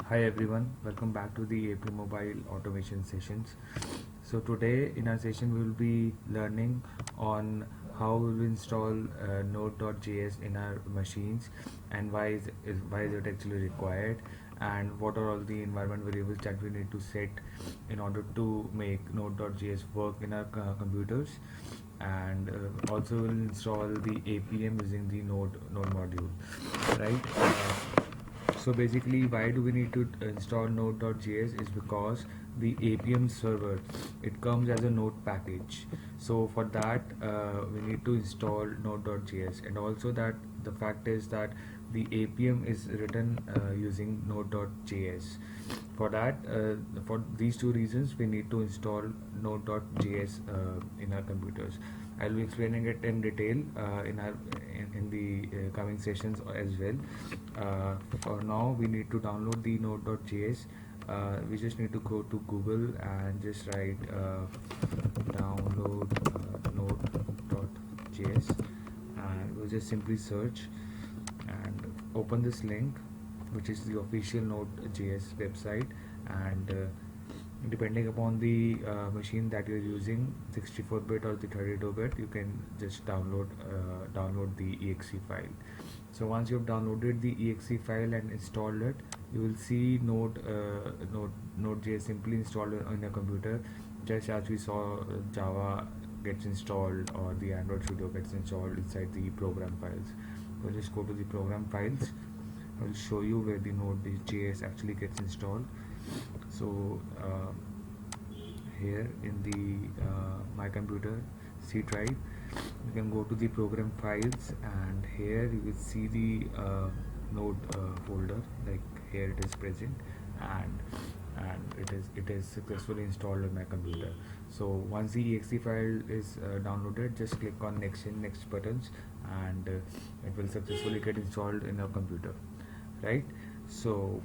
Hi everyone, welcome back to the AP Mobile Automation sessions. So today in our session we will be learning on how we will install Node.js in our machines and why is it actually required, and what are all the environment variables that we need to set in order to make Node.js work in our computers, and also we'll install the APM using the Node module, right? So basically, why do we need to install Node.js is because the APM server, it comes as a Node package. So for that, we need to install Node.js, and also that the fact is that the APM is written using Node.js. For that, for these two reasons, we need to install Node.js in our computers. I'll be explaining it in detail in the coming sessions as well. For now, we need to download the Node.js. We just need to go to Google and just write download Node.js, and we'll just simply search and open this link, which is the official Node.js website. And depending upon the machine that you're using, 64-bit or the 32-bit, you can just download the exe file. So once you've downloaded the exe file and installed it, you will see Node.js simply installed on your computer, just as we saw Java gets installed or the Android Studio gets installed inside the program files. We'll just go to the program files. I will show you where the Node.js actually gets installed. So here in the my computer C drive, you can go to the program files, and here you will see the node folder. Like here it is present, and it is successfully installed on my computer. So once the exe file is downloaded, just click on next and next buttons, and it will successfully get installed in your computer, right? So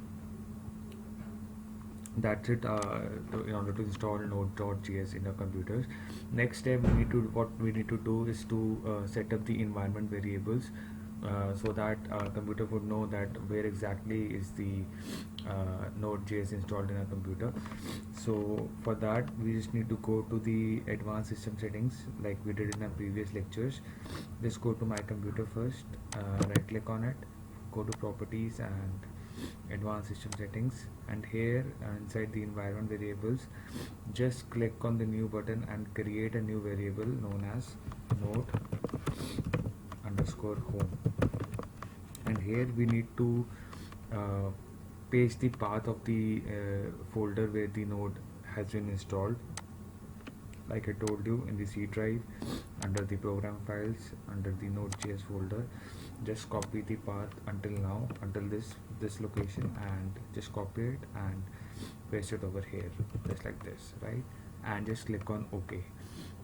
that's it in order to install Node.js in our computers. Next step, what we need to do is to set up the environment variables, so that our computer would know that where exactly is the Node.js installed in our computer. So for that, we just need to go to the advanced system settings like we did in our previous lectures. Just go to my computer first, right click on it, go to properties and advanced system settings, and here inside the environment variables, just click on the new button and create a new variable known as node underscore home. And here we need to uh, paste the path of the folder where the node has been installed. Like I told you, in the C drive, under the program files, under the Node.js folder, just copy the path until this location, and just copy it and paste it over here, just like this, right? And just click on OK.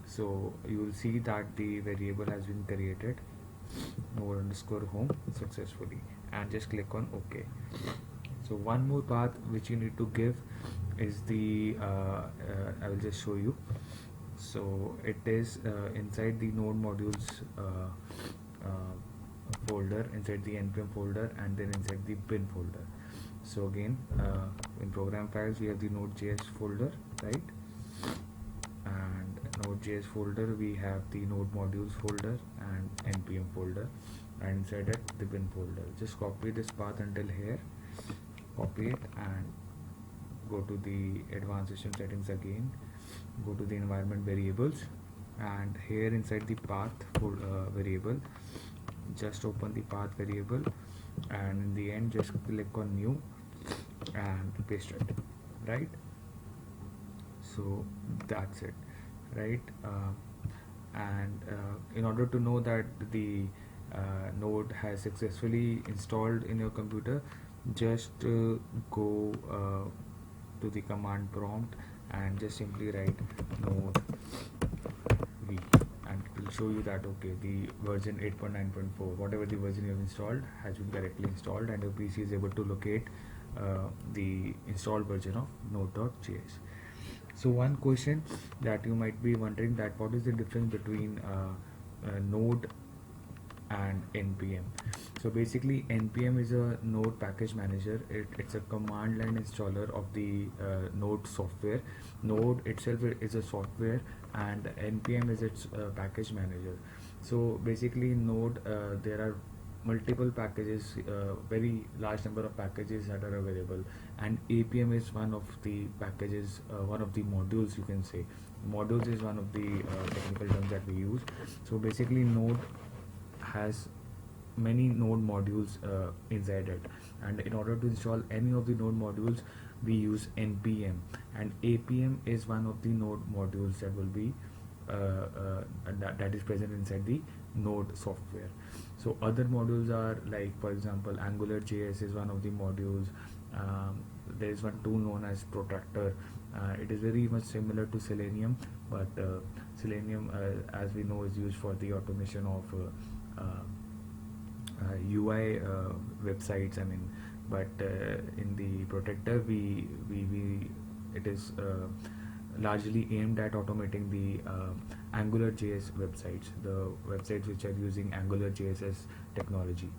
So you will see that the variable has been created, node underscore home, successfully, and just click on OK. So one more path which you need to give is the I will just show you. So it is inside the node modules folder, inside the npm folder, and then inside the bin folder. So again, in program files we have the node.js folder, right? And node.js folder we have the node modules folder and npm folder, and inside it the bin folder. Just copy this path until here, copy it, and go to the advanced system settings again, go to the environment variables, and here inside the path variable, just open the path variable, and in the end just click on new and paste it, right? So that's it, right? And in order to know that the node has successfully installed in your computer, just go to the command prompt and just simply write node v, and it will show you that okay, the version 8.9.4, whatever the version you have installed, has been correctly installed, and your PC is able to locate the installed version of node.js. So one question that you might be wondering, that what is the difference between node and npm. So basically npm is a node package manager. It's a command line installer of the node software. Node itself is a software and npm is its package manager. So basically node, there are multiple packages, very large number of packages that are available, and apm is one of the packages, one of the modules, you can say. Modules is one of the technical terms that we use. So basically node has many node modules inside it, and in order to install any of the node modules we use npm, and apm is one of the node modules that will be that is present inside the node software. So other modules are like, for example, angular js is one of the modules. There is one tool known as protractor. It is very much similar to selenium, but selenium, as we know, is used for the automation of UI websites, I mean. But in the protractor we it is largely aimed at automating the angular js websites, the websites which are using angular js technology,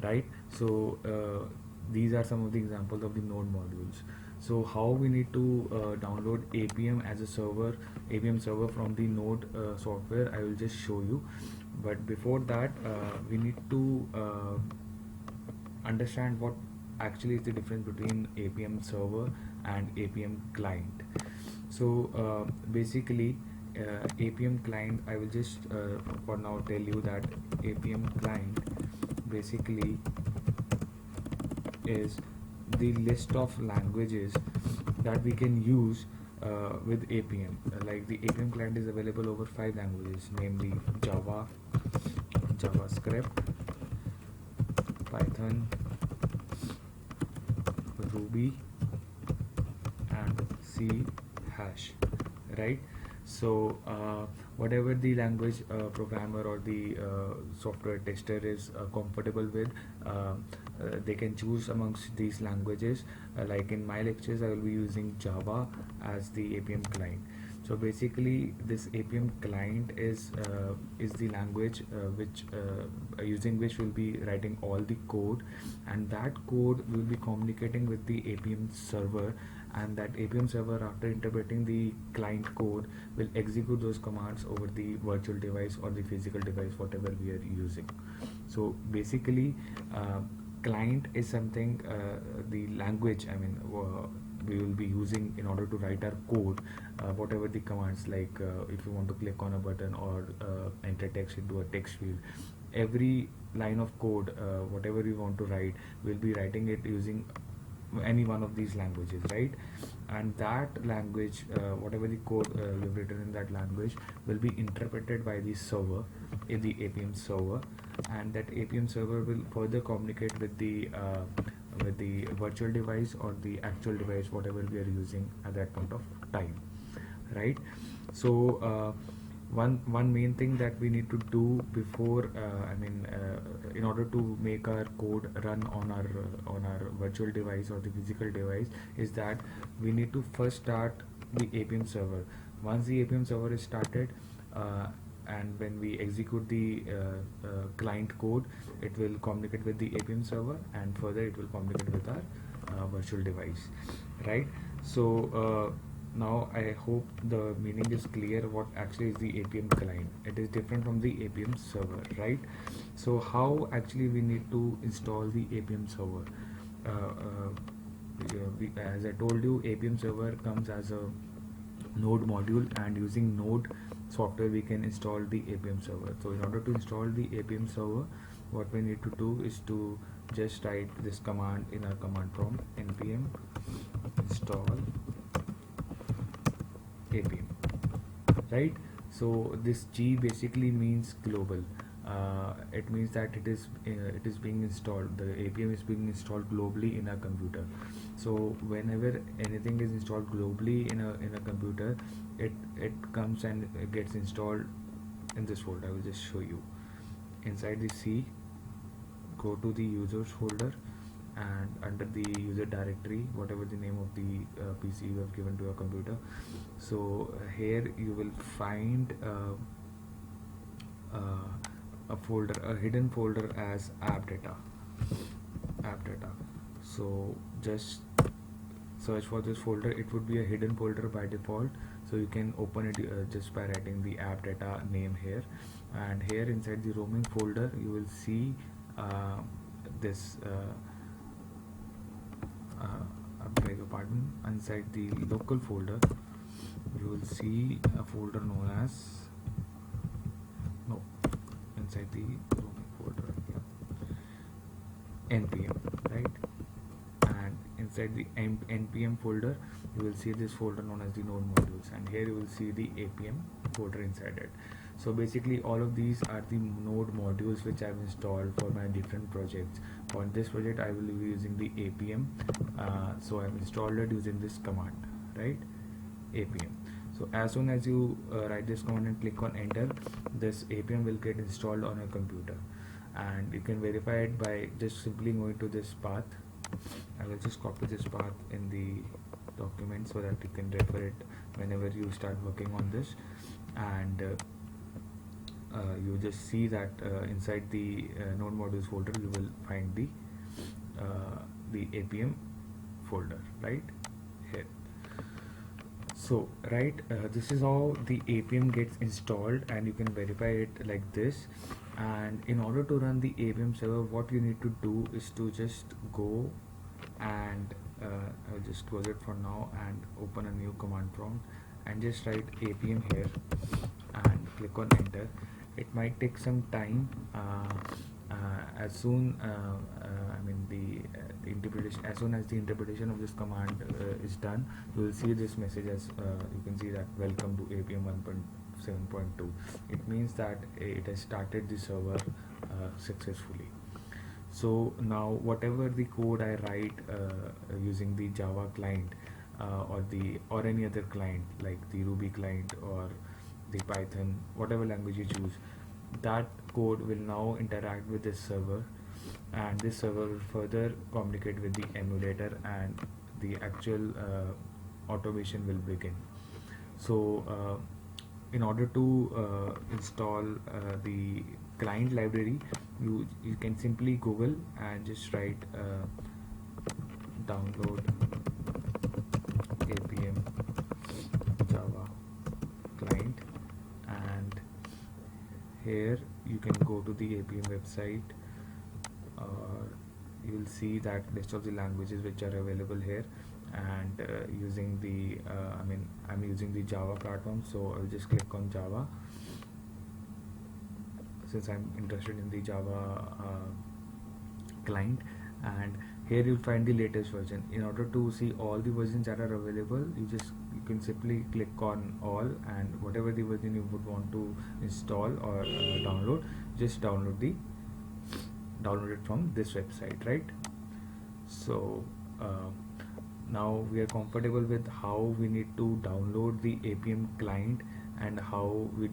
right? So these are some of the examples of the node modules. So how we need to download apm as a server, apm server from the node software, I will just show you. But before that, we need to understand what actually is the difference between apm server and apm client. So basically apm client, I will just for now tell you that apm client basically is the list of languages that we can use with apm. Like the apm client is available over 5 languages, namely java, javascript, python, ruby and c hash, right? So whatever the language programmer or the software tester is comfortable with, they can choose amongst these languages. Like in my lectures I will be using java as the apm client. So basically this apm client is the language which using which we'll be writing all the code, and that code will be communicating with the apm server, and that apm server, after interpreting the client code, will execute those commands over the virtual device or the physical device, whatever we are using. So basically client is something, the language, I mean, we will be using in order to write our code, whatever the commands, like if you want to click on a button or enter text into a text field, every line of code, whatever you want to write, we'll be writing it using any one of these languages, right? And that language, whatever the code you've written in that language, will be interpreted by the server in the apm server, and that apm server will further communicate with the virtual device or the actual device, whatever we are using at that point of time, right? So one main thing that we need to do before, in order to make our code run on our virtual device or the physical device, is that we need to first start the apm server. Once the apm server is started, and when we execute the client code, it will communicate with the apm server, and further it will communicate with our virtual device, right? So now I hope the meaning is clear what actually is the apm client. It is different from the apm server, right? So how actually we need to install the apm server? As I told you, apm server comes as a node module, and using node software we can install the apm server. So in order to install the apm server, what we need to do is to just write this command in our command prompt: npm install apm, right? So this G basically means global. It means that it is being installed, the apm is being installed globally in a computer. So whenever anything is installed globally in a computer, it comes and it gets installed in this folder. I will just show you. Inside the C, go to the users folder, and under the user directory, whatever the name of the PC you have given to your computer. So here you will find a hidden folder as app data. So just search for this folder. It would be a hidden folder by default, so you can open it just by writing the app data name here, and here inside the roaming folder you will see this I beg your pardon, inside the local folder you will see a folder known as no inside the roaming folder, yeah, npm, right? And inside the npm folder you will see this folder known as the node modules, and here you will see the apm folder inside it. So basically all of these are the node modules which I've installed for my different projects. For this project I will be using the apm, so I've installed it using this command, right? apm. So as soon as you write this command and click on enter, this apm will get installed on your computer, and you can verify it by just simply going to this path. I will just copy this path in the document so that you can refer it whenever you start working on this, and you just see that inside the node modules folder you will find the apm folder right here. So right, this is how the apm gets installed, and you can verify it like this. And in order to run the apm server, what you need to do is to just go and I'll just close it for now and open a new command prompt and just write apm here and click on enter. It might take some time. As soon I mean the interpretation, as soon as the interpretation of this command is done, you will see this message as you can see that welcome to apm 1.7.2. It means that it has started the server successfully. So now whatever the code I write using the Java client or any other client like the Ruby client or the Python, whatever language you choose, that code will now interact with this server, and this server will further communicate with the emulator, and the actual automation will begin. So in order to install the client library, you can simply Google and just write download apm Java client, and here you can go to the apm website. You will see that list of the languages which are available here, and using the I'm using the Java platform, so I'll just click on Java since I'm interested in the Java client, and here you'll find the latest version. In order to see all the versions that are available, you can simply click on all, and whatever the version you would want to install or download, just download it from this website, right? So now we are comfortable with how we need to download the apm client and how we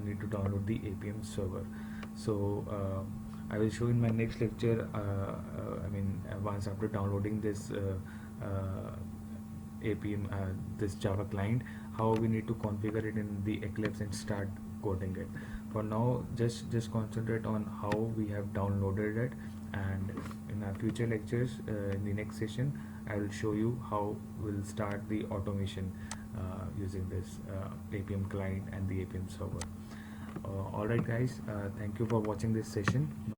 need to download the apm server. So I will show in my next lecture, once after downloading this apm this Java client, how we need to configure it in the Eclipse and start coding it. For now, just concentrate on how we have downloaded it, and in our future lectures, in the next session, I will show you how we'll start the automation using this apm client and the apm server. Alright guys, thank you for watching this session.